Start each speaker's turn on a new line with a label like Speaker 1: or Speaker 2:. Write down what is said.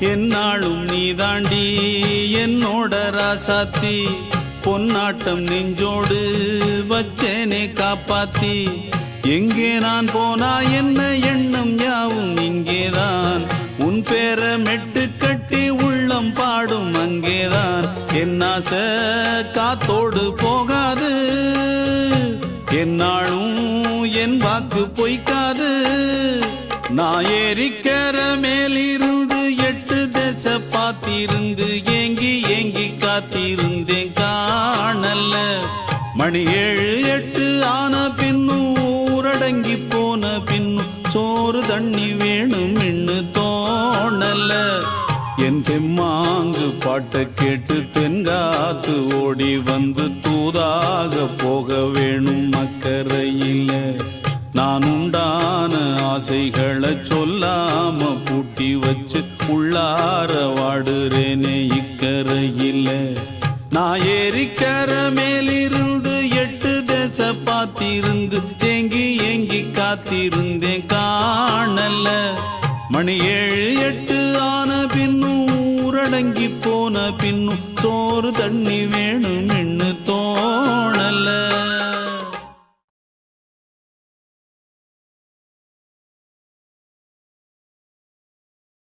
Speaker 1: என்னாலும் நீதாண்டி என்னோட ராசாத்தி பொன்னாட்டம் நெஞ்சோடு வச்சேனே காப்பாத்தி எங்கே நான் போனா என்ன எண்ணம் யாவும் இங்கேதான் உன் பேர மெட்டு கட்டி உள்ளம் பாடும் அங்கேதான் என்னாச காத்தோடு போகாது என்னாலும் என் வாக்கு பொய்க்காது நான் ஏறிக்கர மேலிருந்து 8 தேச பார்த்திருந்து ஏங்கி ஏங்கி காத்திருந்தேன் காணல மணி 7 8 ஆன பின்னும் ஊரடங்கி போன பின்னும் சோறு தண்ணி வேணும் இன்னு தோணல என் தெம்மாங்கு பாட்டை கேட்டு தென்காத்து ஓடி வந்து தூதாக போக வேணும் அக்கறையில நான் உண்டான ஆசைகளை சொல்லாம பூட்டி வச்சு உள்ளார வாடுறேனே இக்கரையில நான் ஏறிக்கர மேலிருந்து 8 தேச பார்த்திருந்து ஏங்கி ஏங்கி காத்திருந்தேன் காணல மணி 7 8 ஆன பின்னும் ஊரடங்கி போன பின்னும் சோறு தண்ணி வேணும் இன்னு